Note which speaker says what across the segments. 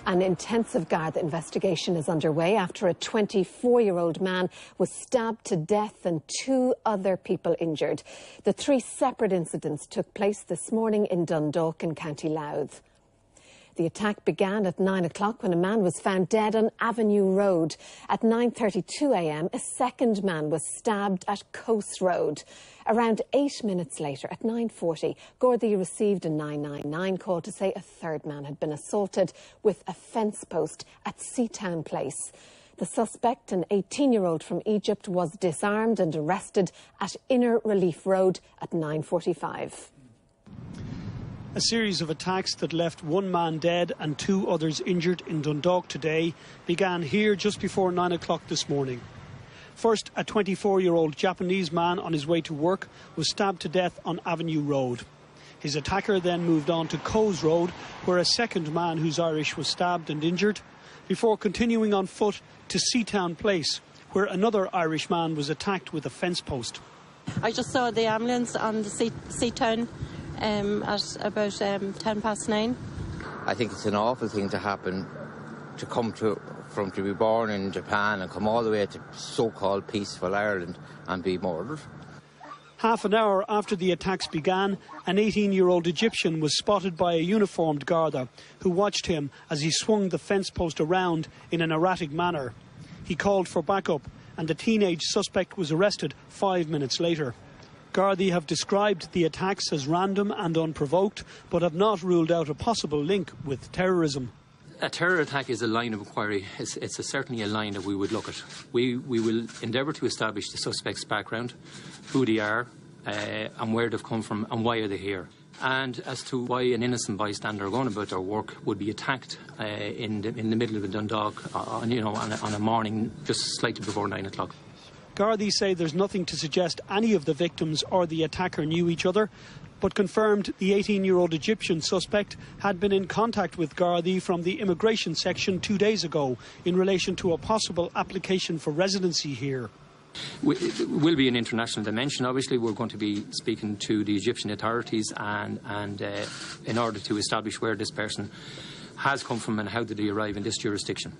Speaker 1: An intensive Garda investigation is underway after a 24-year-old man was stabbed to death and 2 other people injured. The 3 separate incidents took place this morning in Dundalk in County Louth. The attack began at 9 o'clock when a man was found dead on Avenue Road. At 9:32 a.m, a second man was stabbed at Coast Road. Around 8 minutes later, at 9:40, Gardaí received a 999 call to say a third man had been assaulted with a fence post at Seatown Place. The suspect, an 18-year-old from Egypt, was disarmed and arrested at Inner Relief Road at 9:45.
Speaker 2: A series of attacks that left 1 man dead and 2 others injured in Dundalk today began here just before 9 o'clock this morning. First, a 24-year-old Japanese man on his way to work was stabbed to death on Avenue Road. His attacker then moved on to Coast Road, where a second man who's Irish was stabbed and injured, before continuing on foot to Seatown Place, where another Irish man was attacked with a fence post.
Speaker 3: I just saw the ambulance on the Seatown at about 9:10.
Speaker 4: I think it's an awful thing to happen, to come to be born in Japan and come all the way to so-called peaceful Ireland and be murdered.
Speaker 2: Half an hour after the attacks began, an 18-year-old Egyptian was spotted by a uniformed Garda who watched him as he swung the fence post around in an erratic manner. He called for backup and the teenage suspect was arrested 5 minutes later. Gardaí have described the attacks as random and unprovoked, but have not ruled out a possible link with terrorism.
Speaker 5: A terror attack is a line of inquiry. It's certainly a line that we would look at. We will endeavour to establish the suspect's background, who they are, and where they've come from, and why are they here. And as to why an innocent bystander going about their work would be attacked in the middle of a Dundalk on a morning just slightly before 9 o'clock.
Speaker 2: Gardaí say there's nothing to suggest any of the victims or the attacker knew each other, but confirmed the 18-year-old Egyptian suspect had been in contact with Gardaí from the immigration section 2 days ago in relation to a possible application for residency here.
Speaker 5: It will be an international dimension. Obviously, we're going to be speaking to the Egyptian authorities and in order to establish where this person has come from and how did he arrive in this jurisdiction.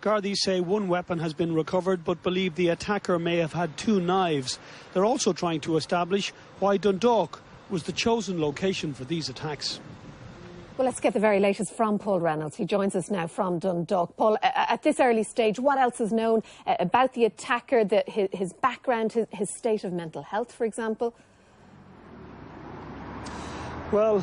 Speaker 2: Gardaí say 1 weapon has been recovered, but believe the attacker may have had 2 knives. They're also trying to establish why Dundalk was the chosen location for these attacks.
Speaker 1: Well, let's get the very latest from Paul Reynolds. He joins us now from Dundalk. Paul, at this early stage, what else is known about the attacker, his background, his state of mental health, for example?
Speaker 2: Well,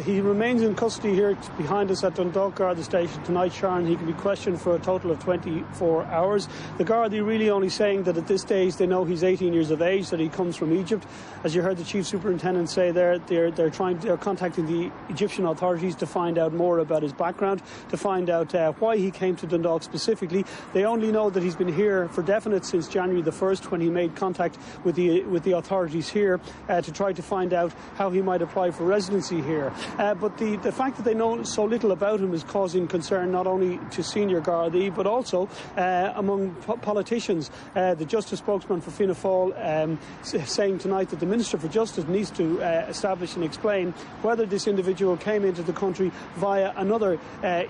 Speaker 2: he remains in custody here behind us at Dundalk Garda Station tonight, Sharon. He can be questioned for a total of 24 hours. The Gardaí really only saying that at this stage they know he's 18 years of age, that he comes from Egypt. As you heard the Chief Superintendent say there, they're contacting the Egyptian authorities to find out more about his background, to find out why he came to Dundalk specifically. They only know that he's been here for definite since January the 1st, when he made contact with the authorities here to try to find out how he might apply for residency here. But the fact that they know so little about him is causing concern not only to senior Gardaí but also among politicians. The Justice spokesman for Fianna Fáil saying tonight that the Minister for Justice needs to establish and explain whether this individual came into the country via another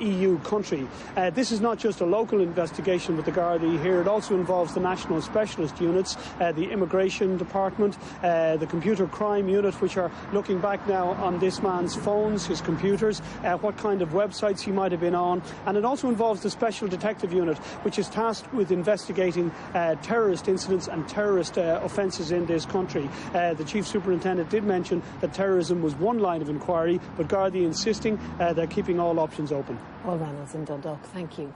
Speaker 2: EU country. This is not just a local investigation with the Gardaí here, it also involves the National Specialist Units, the Immigration Department, the Computer Crime Unit, which are looking back now on this man's phones, his computers, what kind of websites he might have been on, and it also involves the Special Detective Unit, which is tasked with investigating terrorist incidents and terrorist offences in this country. The Chief Superintendent did mention that terrorism was 1 line of inquiry, but Gardaí insisting they're keeping all options open.
Speaker 1: Paul Reynolds in Dundalk, thank you.